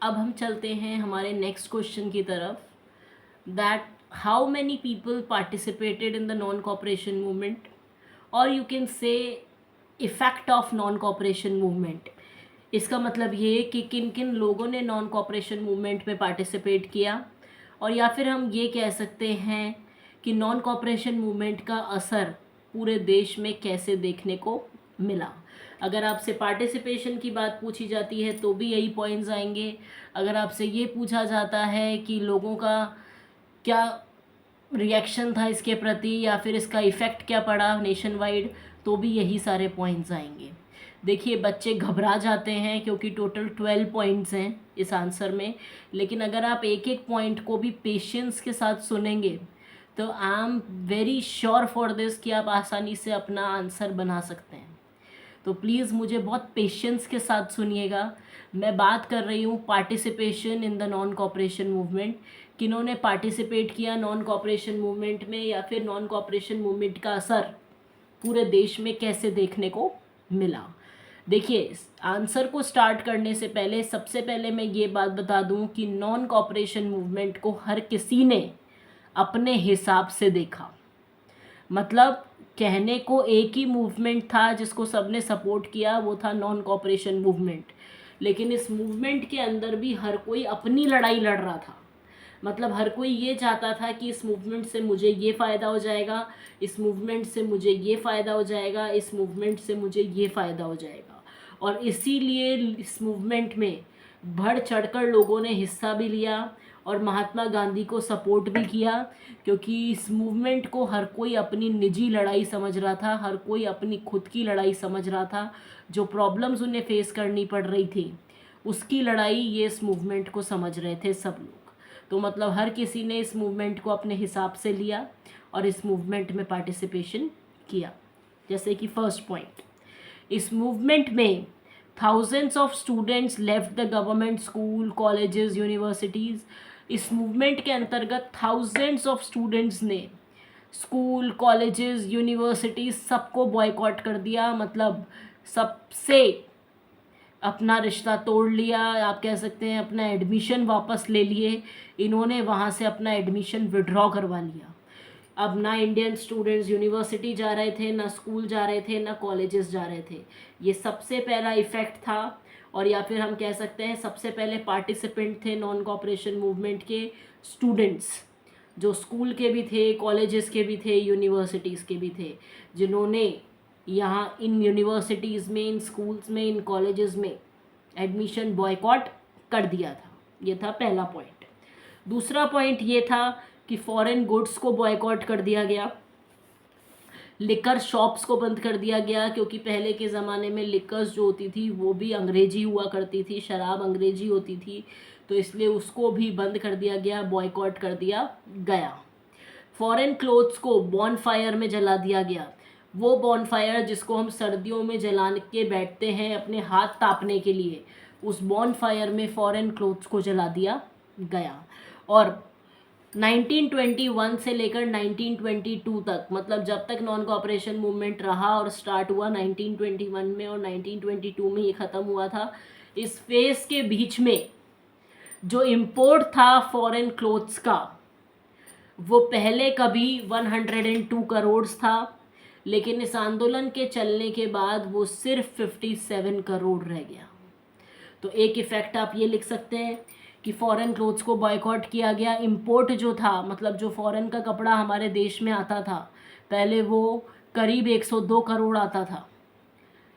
अब हम चलते हैं हमारे नेक्स्ट क्वेश्चन की तरफ, that how many people participated in the non cooperation movement, और you can say effect of non cooperation movement. इसका मतलब ये कि किन किन लोगों ने नॉन कॉपरेशन मूवमेंट में पार्टिसिपेट किया, और या फिर हम ये कह सकते हैं कि नॉन कॉपरेशन मूवमेंट का असर पूरे देश में कैसे देखने को मिला। अगर आपसे पार्टिसिपेशन की बात पूछी जाती है तो भी यही पॉइंट्स आएंगे। अगर आपसे ये पूछा जाता है कि लोगों का क्या रिएक्शन था इसके प्रति या फिर इसका इफ़ेक्ट क्या पड़ा नेशन वाइड, तो भी यही सारे पॉइंट्स आएंगे। देखिए, बच्चे घबरा जाते हैं क्योंकि टोटल 12 पॉइंट्स हैं इस आंसर में, लेकिन अगर आप एक एक पॉइंट को भी पेशेंस के साथ सुनेंगे तो I am very sure for this कि आप आसानी से अपना आंसर बना सकते हैं। तो प्लीज़ मुझे बहुत पेशेंस के साथ सुनिएगा। मैं बात कर रही हूँ participation in the non cooperation movement, किन्होंने पार्टिसिपेट किया नॉन कॉपरेशन मूवमेंट में, या फिर नॉन कॉपरेशन मूवमेंट का असर पूरे देश में कैसे देखने को मिला। देखिए, आंसर को स्टार्ट करने से पहले सबसे पहले मैं ये बात बता दूं कि नॉन कॉपरेशन मूवमेंट को हर किसी ने अपने हिसाब से देखा। मतलब कहने को एक ही मूवमेंट था जिसको सबने सपोर्ट किया, वो था नॉन कॉपरेशन मूवमेंट, लेकिन इस मूवमेंट के अंदर भी हर कोई अपनी लड़ाई लड़ रहा था। मतलब हर कोई ये चाहता था कि इस मूवमेंट से मुझे ये फ़ायदा हो जाएगा, इस मूवमेंट से मुझे ये फ़ायदा हो जाएगा, इस मूवमेंट से मुझे ये फ़ायदा हो जाएगा। और इसीलिए इस मूवमेंट में बढ़ चढ़कर लोगों ने हिस्सा भी लिया और महात्मा गांधी को सपोर्ट भी किया, क्योंकि इस मूवमेंट को हर कोई अपनी निजी लड़ाई समझ रहा था, हर कोई अपनी खुद की लड़ाई समझ रहा था। जो प्रॉब्लम्स उन्हें फेस करनी पड़ रही थी उसकी लड़ाई ये इस मूवमेंट को समझ रहे थे सब लोग। तो मतलब हर किसी ने इस मूवमेंट को अपने हिसाब से लिया और इस मूवमेंट में पार्टिसिपेशन किया। जैसे कि फर्स्ट पॉइंट, इस मूवमेंट में thousands of students left the government school, colleges, universities. इस मूवमेंट के अंतर्गत थाउजेंड्स ऑफ स्टूडेंट्स ने स्कूल, कॉलेजेस, यूनिवर्सिटीज़ सबको बॉयकॉट कर दिया। मतलब सबसे अपना रिश्ता तोड़ लिया, आप कह सकते हैं अपना एडमिशन वापस ले लिए। इन्होंने वहाँ से अपना एडमिशन विड्रॉ करवा लिया। अब ना इंडियन स्टूडेंट्स यूनिवर्सिटी जा रहे थे, ना स्कूल जा रहे थे, ना कॉलेजेस जा रहे थे। ये सबसे पहला इफ़ेक्ट था, और या फिर हम कह सकते हैं सबसे पहले पार्टिसिपेंट थे नॉन कॉपरेशन मूवमेंट के स्टूडेंट्स, जो स्कूल के भी थे, कॉलेजेस के भी थे, यूनिवर्सिटीज़ के भी थे, जिन्होंने यहाँ इन यूनिवर्सिटीज़ में, इन स्कूल्स में, इन कॉलेजेस में एडमिशन बॉयकॉट कर दिया था। ये था पहला पॉइंट। दूसरा पॉइंट ये था कि फॉरेन गुड्स को बॉयकॉट कर दिया गया, लिकर शॉप्स को बंद कर दिया गया, क्योंकि पहले के ज़माने में लिकर्स जो होती थी वो भी अंग्रेजी हुआ करती थी, शराब अंग्रेजी होती थी, तो इसलिए उसको भी बंद कर दिया गया, बॉयकॉट कर दिया गया। फॉरेन क्लोथ्स को बॉनफायर में जला दिया गया। वो बॉनफायर जिसको हम सर्दियों में जला के बैठते हैं अपने हाथ तापने के लिए, उस बॉनफायर में फॉरेन क्लोथ्स को जला दिया गया। और 1921 से लेकर 1922 तक, मतलब जब तक नॉन कॉपरेशन मूवमेंट रहा और स्टार्ट हुआ 1921 में और 1922 में ये ख़त्म हुआ था, इस फेज़ के बीच में जो इम्पोर्ट था फॉरेन क्लोथ्स का वो पहले कभी 102 करोड़ था, लेकिन इस आंदोलन के चलने के बाद वो सिर्फ 57 करोड़ रह गया। तो एक इफ़ेक्ट आप ये लिख सकते हैं कि फ़ॉरेन क्लोथ्स को बॉयकॉट किया गया। इंपोर्ट जो था, मतलब जो फ़ॉरेन का कपड़ा हमारे देश में आता था, पहले वो करीब 102 करोड़ आता था,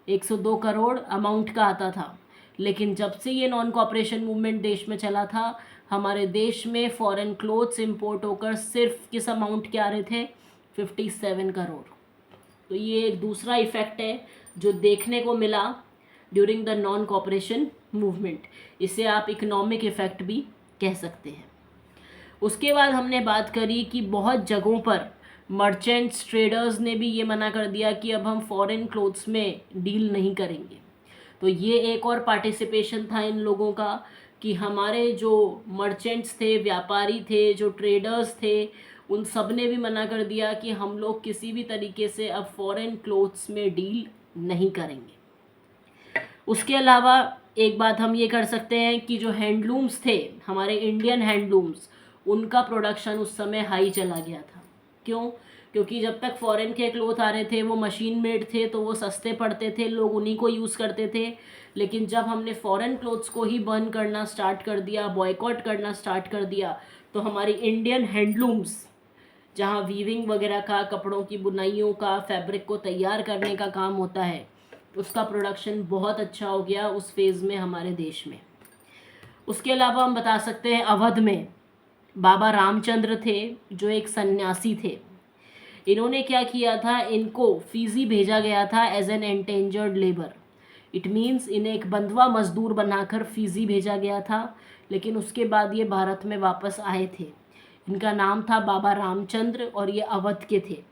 102 करोड़ अमाउंट का आता था, लेकिन जब से ये नॉन कॉपरेशन मूवमेंट देश में चला था, हमारे देश में फॉरेन क्लोथ्स इंपोर्ट होकर सिर्फ किस अमाउंट के आ रहे थे, 57 करोड़। तो ये एक दूसरा इफ़ेक्ट है जो देखने को मिला during the non cooperation movement. इसे आप इकोनॉमिक इफ़ेक्ट भी कह सकते हैं। उसके बाद हमने बात करी कि बहुत जगहों पर मर्चेंट्स, ट्रेडर्स ने भी ये मना कर दिया कि अब हम फॉरेन क्लोथ्स में डील नहीं करेंगे। तो ये एक और पार्टिसिपेशन था इन लोगों का कि हमारे जो मर्चेंट्स थे, व्यापारी थे, जो ट्रेडर्स थे, उन सब ने भी मना कर दिया कि हम लोग किसी भी तरीके से अब फॉरेन क्लोथ्स में डील नहीं करेंगे। उसके अलावा एक बात हम ये कर सकते हैं कि जो हैंडलूम्स थे हमारे इंडियन हैंडलूम्स, उनका प्रोडक्शन उस समय हाई चला गया था। क्यों? क्योंकि जब तक फॉरेन के क्लोथ आ रहे थे वो मशीन मेड थे तो वो सस्ते पड़ते थे, लोग उन्हीं को यूज़ करते थे। लेकिन जब हमने फॉरेन क्लोथ्स को ही बर्न करना स्टार्ट कर दिया, बॉयकॉट करना स्टार्ट कर दिया, तो हमारी इंडियन हैंडलूम्स जहाँ वीविंग वगैरह का, कपड़ों की बुनाइयों का, फैब्रिक को तैयार करने का काम होता है, उसका प्रोडक्शन बहुत अच्छा हो गया उस फेज़ में हमारे देश में। उसके अलावा हम बता सकते हैं अवध में बाबा रामचंद्र थे जो एक सन्यासी थे। इन्होंने क्या किया था, इनको फीजी भेजा गया था as an endangered labour. It means इन्हें एक बंधुआ मजदूर बनाकर फीजी भेजा गया था, लेकिन उसके बाद ये भारत में वापस आए थे। इनका नाम था बाबा रामचंद्र और ये अवध के थे।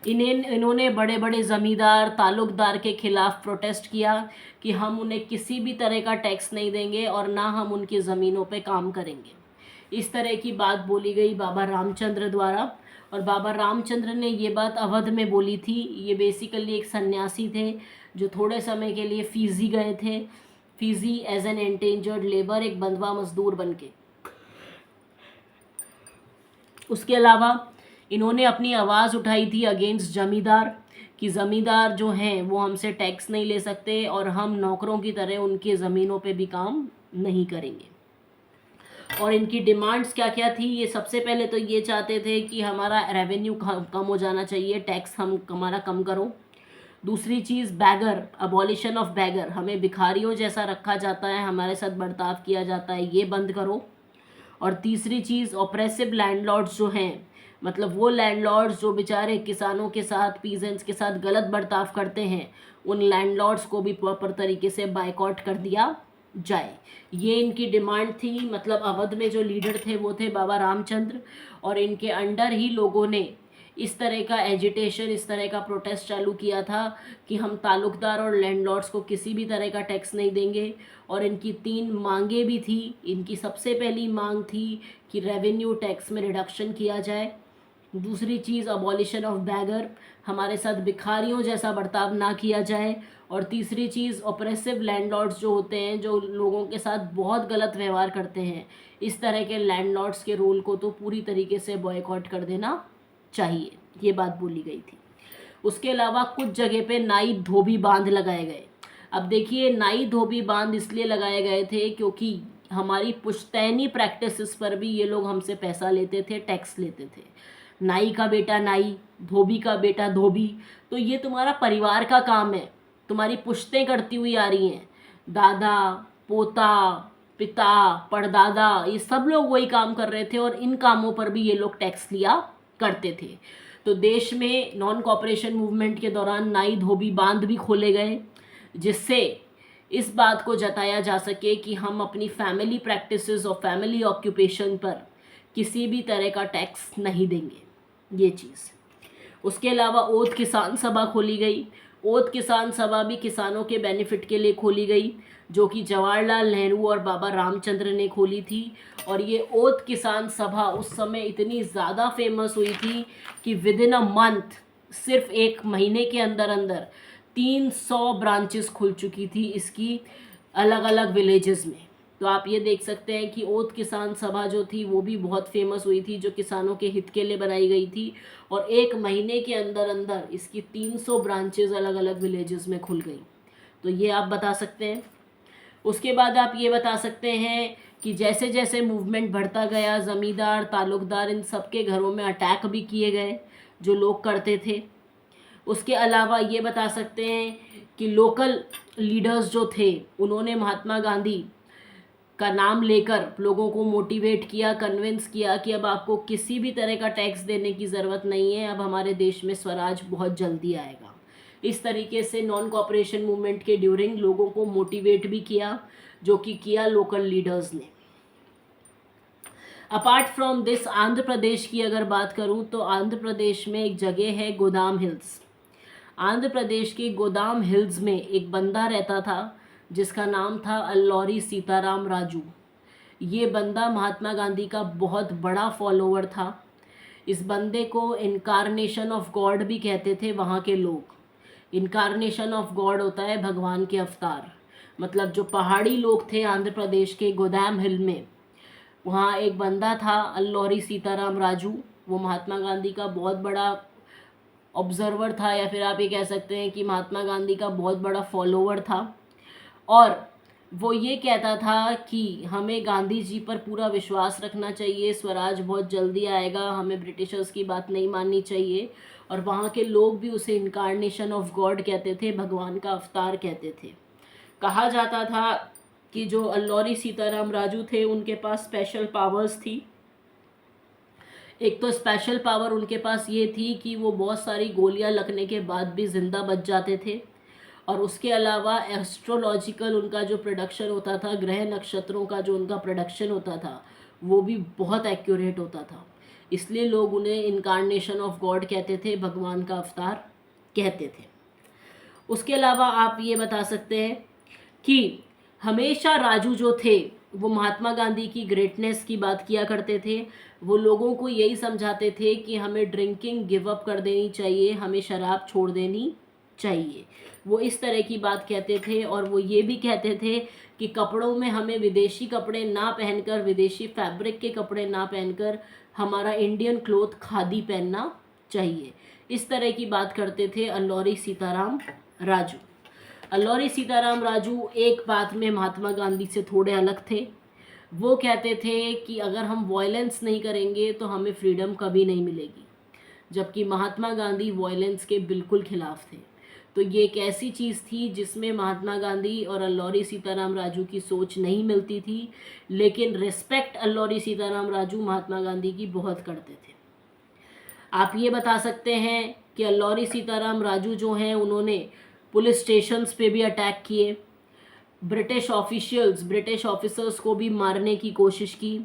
इन्होंने बड़े बड़े ज़मींदार, ताल्लुकदार के खिलाफ प्रोटेस्ट किया कि हम उन्हें किसी भी तरह का टैक्स नहीं देंगे और ना हम उनकी ज़मीनों पे काम करेंगे। इस तरह की बात बोली गई बाबा रामचंद्र द्वारा, और बाबा रामचंद्र ने ये बात अवध में बोली थी। ये बेसिकली एक सन्यासी थे जो थोड़े समय के लिए फीजी गए थे, Fiji as an endangered labour, एक बंधुआ मजदूर बन के। उसके अलावा इन्होंने अपनी आवाज़ उठाई थी अगेंस्ट जमींदार कि ज़मींदार जो हैं वो हमसे टैक्स नहीं ले सकते और हम नौकरों की तरह उनकी ज़मीनों पे भी काम नहीं करेंगे। और इनकी डिमांड्स क्या क्या थी, ये सबसे पहले तो ये चाहते थे कि हमारा रेवेन्यू कम हो जाना चाहिए, टैक्स हमारा कम करो। दूसरी चीज़ बैगर, अबॉलिशन ऑफ बैगर, हमें भिखारियों जैसा रखा जाता है, हमारे साथ बर्ताव किया जाता है, ये बंद करो। और तीसरी चीज़ ऑप्रेसिव लैंडलॉर्ड्स जो हैं, मतलब वो लैंडलॉर्ड्स जो बेचारे किसानों के साथ, पीजेंट्स के साथ गलत बर्ताव करते हैं, उन लैंडलॉर्ड्स को भी प्रॉपर तरीके से बायकॉट कर दिया जाए। ये इनकी डिमांड थी। मतलब अवध में जो लीडर थे वो थे बाबा रामचंद्र, और इनके अंडर ही लोगों ने इस तरह का एजिटेशन, इस तरह का प्रोटेस्ट चालू किया था कि हम ताल्लुकदार और लैंडलॉर्ड्स को किसी भी तरह का टैक्स नहीं देंगे। और इनकी 3 मांगें भी थी। इनकी सबसे पहली मांग थी कि रेवेन्यू टैक्स में रिडक्शन किया जाए। दूसरी चीज़ अबॉलिशन ऑफ बैगर, हमारे साथ भिखारियों जैसा बर्ताव ना किया जाए। और तीसरी चीज़ ऑप्रेसिव लैंडलॉर्ड्स जो होते हैं, जो लोगों के साथ बहुत गलत व्यवहार करते हैं, इस तरह के लैंडलॉर्ड्स के रोल को तो पूरी तरीके से बॉयकॉट कर देना चाहिए, ये बात बोली गई थी। उसके अलावा कुछ जगह पे नाई धोबी बांध लगाए गए। अब देखिए, नाई धोबी बांध इसलिए लगाए गए थे क्योंकि हमारी पुश्तैनी प्रैक्टिसेस पर भी ये लोग हमसे पैसा लेते थे, टैक्स लेते थे। नाई का बेटा नाई, धोबी का बेटा धोबी, तो ये तुम्हारा परिवार का काम है, तुम्हारी पुश्तें करती हुई आ रही हैं। दादा, पोता, पिता, परदादा, ये सब लोग वही काम कर रहे थे और इन कामों पर भी ये लोग टैक्स लिया करते थे। तो देश में नॉन कॉपरेशन मूवमेंट के दौरान नाई धोबी बांध भी खोले गए, जिससे इस बात को जताया जा सके कि हम अपनी फैमिली प्रैक्टिसेस और फैमिली ऑक्यूपेशन पर किसी भी तरह का टैक्स नहीं देंगे, ये चीज़। उसके अलावा ओध किसान सभा खोली गई। ओध किसान सभा भी किसानों के बेनिफिट के लिए खोली गई, जो कि जवाहरलाल नेहरू और बाबा रामचंद्र ने खोली थी। और ये ओध किसान सभा उस समय इतनी ज़्यादा फेमस हुई थी कि विद इन अ मंथ, सिर्फ 1 महीने के अंदर अंदर 300 ब्रांचेस खुल चुकी थी इसकी, अलग अलग विलेजेस में। तो आप ये देख सकते हैं कि ओध किसान सभा जो थी वो भी बहुत फेमस हुई थी, जो किसानों के हित के लिए बनाई गई थी। और 1 महीने के अंदर अंदर इसकी 300 ब्रांचेस अलग अलग विलेजेस में खुल गई। तो ये आप बता सकते हैं। उसके बाद आप ये बता सकते हैं कि जैसे जैसे मूवमेंट बढ़ता गया, ज़मींदार, ताल्लुकदार, इन सब के घरों में अटैक भी किए गए जो लोग करते थे। उसके अलावा ये बता सकते हैं कि लोकल लीडर्स जो थे उन्होंने महात्मा गांधी का नाम लेकर लोगों को मोटिवेट किया, कन्विंस किया कि अब आपको किसी भी तरह का टैक्स देने की ज़रूरत नहीं है, अब हमारे देश में स्वराज बहुत जल्दी आएगा। इस तरीके से नॉन कॉपरेशन मूवमेंट के ड्यूरिंग लोगों को मोटिवेट भी किया, जो कि किया लोकल लीडर्स ने। Apart from this, Andhra Pradesh की अगर बात करूं तो आंध्र प्रदेश में एक जगह है गोदाम हिल्स। आंध्र प्रदेश के गोदाम हिल्स में एक बंदा रहता था जिसका नाम था अल्लौरी सीताराम राजू। ये बंदा महात्मा गांधी का बहुत बड़ा फॉलोअर था। इस बंदे को इनकारनेशन ऑफ गॉड भी कहते थे वहाँ के लोग। इनकारनेशन ऑफ गॉड होता है भगवान के अवतार। मतलब जो पहाड़ी लोग थे आंध्र प्रदेश के गोदाम हिल में, वहाँ एक बंदा था अल्लौरी सीताराम राजू। वो महात्मा गांधी का बहुत बड़ा ऑब्जर्वर था, या फिर आप ये कह सकते हैं कि महात्मा गांधी का बहुत बड़ा फॉलोवर था। और वो ये कहता था कि हमें गांधी जी पर पूरा विश्वास रखना चाहिए, स्वराज बहुत जल्दी आएगा, हमें ब्रिटिशर्स की बात नहीं माननी चाहिए। और वहाँ के लोग भी उसे इनकारनेशन ऑफ गॉड कहते थे, भगवान का अवतार कहते थे। कहा जाता था कि जो अल्लौरी सीताराम राजू थे उनके पास स्पेशल पावर्स थी। एक तो स्पेशल पावर उनके पास ये थी कि वो बहुत सारी गोलियां लगने के बाद भी ज़िंदा बच जाते थे, और उसके अलावा एस्ट्रोलॉजिकल उनका जो प्रोडक्शन होता था, ग्रह नक्षत्रों का जो उनका प्रोडक्शन होता था, वो भी बहुत एक्यूरेट होता था। इसलिए लोग उन्हें इनकारनेशन ऑफ गॉड कहते थे, भगवान का अवतार कहते थे। उसके अलावा आप ये बता सकते हैं कि हमेशा राजू जो थे वो महात्मा गांधी की ग्रेटनेस की बात किया करते थे। वो लोगों को यही समझाते थे कि हमें ड्रिंकिंग गिव अप कर देनी चाहिए, हमें शराब छोड़ देनी चाहिए। वो इस तरह की बात कहते थे। और वो ये भी कहते थे कि कपड़ों में हमें विदेशी कपड़े ना पहनकर, विदेशी फैब्रिक के कपड़े ना पहनकर, हमारा इंडियन क्लोथ खादी पहनना चाहिए। इस तरह की बात करते थे अल्लौरी सीताराम राजू। अल्लौरी सीताराम राजू एक बात में महात्मा गांधी से थोड़े अलग थे। वो कहते थे कि अगर हम वॉयलेंस नहीं करेंगे तो हमें फ्रीडम कभी नहीं मिलेगी, जबकि महात्मा गांधी वॉयलेंस के बिल्कुल खिलाफ थे। तो ये एक ऐसी चीज़ थी जिसमें महात्मा गांधी और अल्लौरी सीताराम राजू की सोच नहीं मिलती थी, लेकिन रिस्पेक्ट अल्लौरी सीताराम राजू महात्मा गांधी की बहुत करते थे। आप ये बता सकते हैं कि अल्लौरी सीताराम राजू जो हैं उन्होंने पुलिस स्टेशंस पे भी अटैक किए, ब्रिटिश ऑफिसर्स को भी मारने की कोशिश की।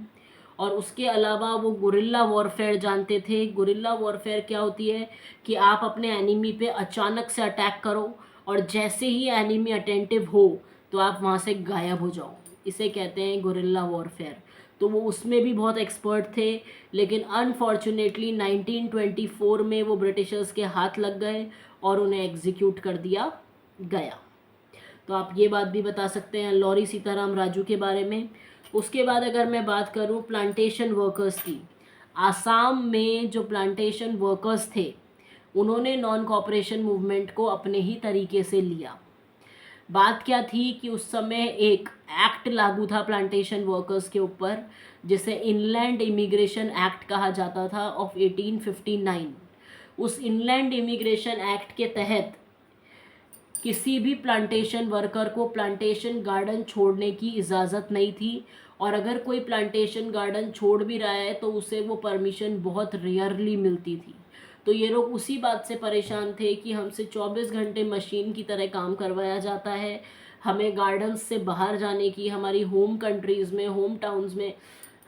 और उसके अलावा वो गुरिल्ला वॉरफेयर जानते थे। गुरिल्ला वॉरफेयर क्या होती है कि आप अपने एनिमी पे अचानक से अटैक करो और जैसे ही एनिमी अटेंटिव हो तो आप वहाँ से गायब हो जाओ, इसे कहते हैं गुरिल्ला वॉरफेयर। तो वो उसमें भी बहुत एक्सपर्ट थे, लेकिन अनफॉर्चुनेटली 1924 में वो ब्रिटिशर्स के हाथ लग गए और उन्हें एग्जीक्यूट कर दिया गया। तो आप ये बात भी बता सकते हैं अल्लौरी सीताराम राजू के बारे में। उसके बाद अगर मैं बात करूं प्लांटेशन वर्कर्स की, आसाम में जो प्लांटेशन वर्कर्स थे उन्होंने नॉन कॉपरेशन मूवमेंट को अपने ही तरीके से लिया। बात क्या थी कि उस समय एक एक्ट लागू था प्लांटेशन वर्कर्स के ऊपर, जिसे इनलैंड इमिग्रेशन एक्ट कहा जाता था ऑफ 1859। उस इनलैंड इमिग्रेशन एक्ट के तहत किसी भी प्लांटेशन वर्कर को प्लांटेशन गार्डन छोड़ने की इजाज़त नहीं थी, और अगर कोई प्लांटेशन गार्डन छोड़ भी रहा है तो उसे वो परमिशन बहुत रेयरली मिलती थी। तो ये लोग उसी बात से परेशान थे कि हमसे 24 घंटे मशीन की तरह काम करवाया जाता है, हमें गार्डन्स से बाहर जाने की, हमारी होम कंट्रीज़ में,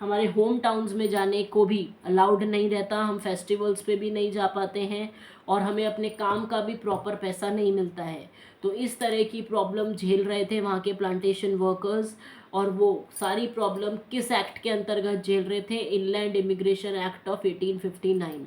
हमारे होम टाउन्स में जाने को भी अलाउड नहीं रहता, हम फेस्टिवल्स पे भी नहीं जा पाते हैं, और हमें अपने काम का भी प्रॉपर पैसा नहीं मिलता है। तो इस तरह की प्रॉब्लम झेल रहे थे वहाँ के प्लांटेशन वर्कर्स। और वो सारी प्रॉब्लम किस एक्ट के अंतर्गत झेल रहे थे? Inland immigration act of 1859।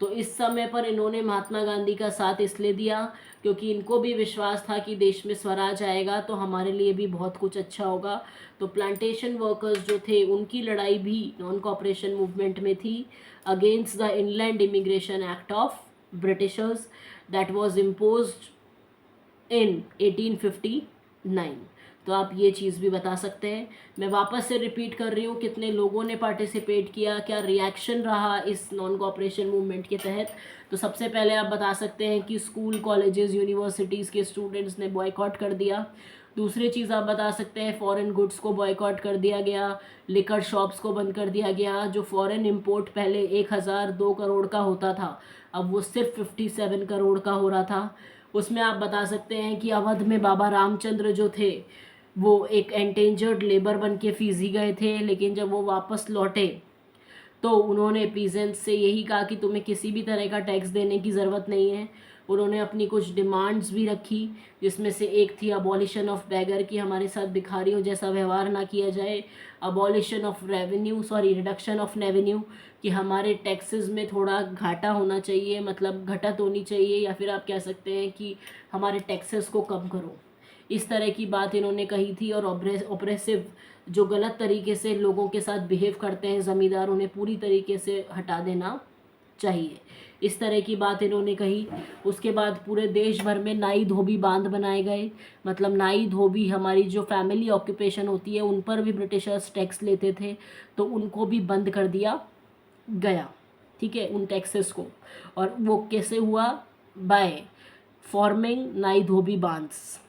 तो इस समय पर इन्होंने महात्मा गांधी का साथ इसलिए दिया क्योंकि इनको भी विश्वास था कि देश में स्वराज आएगा तो हमारे लिए भी बहुत कुछ अच्छा होगा। तो प्लांटेशन वर्कर्स जो थे उनकी लड़ाई भी नॉन कॉपरेशन मूवमेंट में थी against the inland immigration act of Britishers that was imposed इन 1859। तो आप ये चीज़ भी बता सकते हैं। मैं वापस से रिपीट कर रही हूँ, कितने लोगों ने पार्टिसिपेट किया, क्या रिएक्शन रहा इस नॉन कॉपरेशन मूवमेंट के तहत। तो सबसे पहले आप बता सकते हैं कि स्कूल, कॉलेजेस, यूनिवर्सिटीज़ के स्टूडेंट्स ने बॉयकॉट कर दिया। दूसरी चीज़ आप बता सकते हैं फॉरेन गुड्स को बॉयकॉट कर दिया गया, लिकर शॉप्स को बंद कर दिया गया। जो फॉरेन इंपोर्ट पहले 1002 करोड़ का होता था अब वो सिर्फ 57 करोड़ का हो रहा था। उसमें आप बता सकते हैं कि अवध में बाबा रामचंद्र जो थे वो एक एंडेंजर्ड लेबर बन के फीजी गए थे, लेकिन जब वो वापस लौटे तो उन्होंने पीजेंट्स से यही कहा कि तुम्हें किसी भी तरह का टैक्स देने की ज़रूरत नहीं है। उन्होंने अपनी कुछ डिमांड्स भी रखी, जिसमें से एक थी अबॉलिशन ऑफ बैगर, कि हमारे साथ भिखारियों जैसा व्यवहार ना किया जाए। रिडक्शन ऑफ रेवेन्यू, कि हमारे टैक्सेस में थोड़ा घाटा होना चाहिए, मतलब घटत होनी चाहिए, या फिर आप कह सकते हैं कि हमारे टैक्सेस को कम करो। इस तरह की बात इन्होंने कही थी। और ऑपरेसिव जो गलत तरीके से लोगों के साथ बिहेव करते हैं ज़मींदार, उन्हें पूरी तरीके से हटा देना चाहिए, इस तरह की बात इन्होंने कही। उसके बाद पूरे देश भर में नाई धोबी बांध बनाए गए, मतलब नाई धोबी हमारी जो फैमिली ऑक्यूपेशन होती है उन पर भी ब्रिटिशर्स टैक्स लेते थे, तो उनको भी बंद कर दिया गया, ठीक है, उन टैक्सेस को। और वो कैसे हुआ? बाय फॉर्मिंग नाई धोबी बांध्स।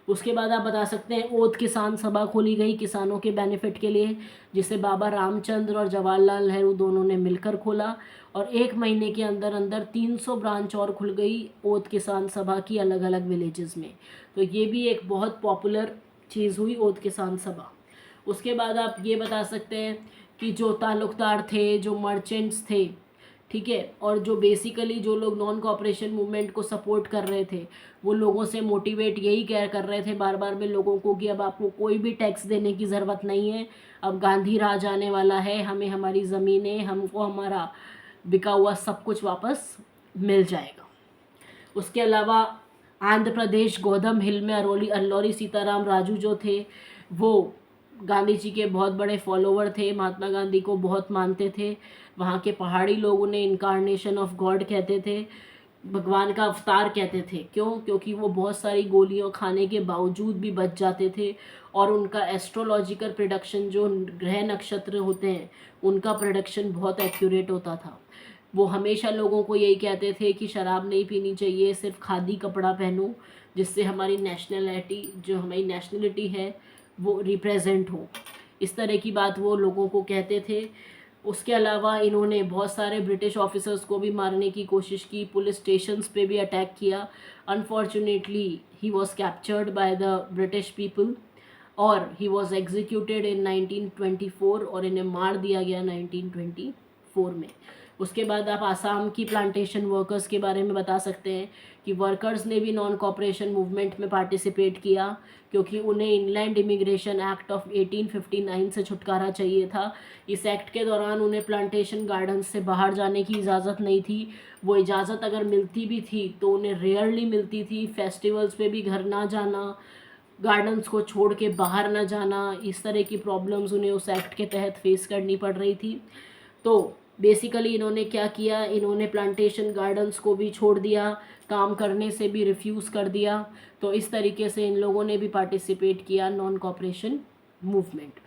उसके बाद आप बता सकते हैं ओत किसान सभा खोली गई किसानों के बेनिफिट के लिए, जिसे बाबा रामचंद्र और जवाहरलाल नेहरू दोनों ने मिलकर खोला। और 1 महीने के अंदर अंदर 300 ब्रांच और खुल गई ओत किसान सभा की अलग अलग विलेजेस में। तो ये भी एक बहुत पॉपुलर चीज़ हुई ओत किसान सभा। उसके बाद आप ये बता सकते हैं कि जो ताल्लुकदार थे, जो मर्चेंट्स थे, ठीक है, और जो बेसिकली जो लोग नॉन कॉपरेशन मूवमेंट को सपोर्ट कर रहे थे, वो लोगों से मोटिवेट यही कर रहे थे बार बार में लोगों को कि अब आपको कोई भी टैक्स देने की ज़रूरत नहीं है, अब गांधी राज आने वाला है, हमें हमारी ज़मीनें, हमको हमारा बिका हुआ सब कुछ वापस मिल जाएगा। उसके अलावा आंध्र प्रदेश गोदम हिल में अल्लौरी सीताराम राजू जो थे, वो गांधी जी के बहुत बड़े फॉलोवर थे, महात्मा गांधी को बहुत मानते थे। वहाँ के पहाड़ी लोग उन्हें इनकारनेशन ऑफ गॉड कहते थे, भगवान का अवतार कहते थे। क्यों? क्योंकि वो बहुत सारी गोलियों खाने के बावजूद भी बच जाते थे, और उनका एस्ट्रोलॉजिकल प्रेडिक्शन, जो ग्रह नक्षत्र होते हैं उनका प्रेडिक्शन बहुत एक्यूरेट होता था। वो हमेशा लोगों को यही कहते थे कि शराब नहीं पीनी चाहिए, सिर्फ खादी कपड़ा पहनो, जिससे हमारी नेशनलिटी है वो रिप्रेजेंट हो। इस तरह की बात वो लोगों को कहते थे। उसके अलावा इन्होंने बहुत सारे ब्रिटिश ऑफिसर्स को भी मारने की कोशिश की, पुलिस स्टेशंस पे भी अटैक किया। Unfortunately he was captured by the British people और ही वॉज एग्जीक्यूटेड इन 1924, और इन्हें मार दिया गया 1924 में। उसके बाद आप आसाम की प्लांटेशन वर्कर्स के बारे में बता सकते हैं कि वर्कर्स ने भी नॉन कॉपरेशन मूवमेंट में पार्टिसिपेट किया, क्योंकि उन्हें इनलैंड इमिग्रेशन एक्ट ऑफ 1859 से छुटकारा चाहिए था। इस एक्ट के दौरान उन्हें प्लांटेशन गार्डन्स से बाहर जाने की इजाज़त नहीं थी। वो इजाज़त अगर मिलती भी थी तो उन्हें रेयरली मिलती थी। फेस्टिवल्स पे भी घर ना जाना, गार्डन्स को छोड़ के बाहर ना जाना, इस तरह की प्रॉब्लम्स उन्हें उस एक्ट के तहत फेस करनी पड़ रही थी। तो बेसिकली इन्होंने क्या किया, इन्होंने प्लांटेशन गार्डन्स को भी छोड़ दिया, काम करने से भी रिफ्यूज़ कर दिया। तो इस तरीके से इन लोगों ने भी पार्टिसिपेट किया नॉन कॉपरेशन मूवमेंट।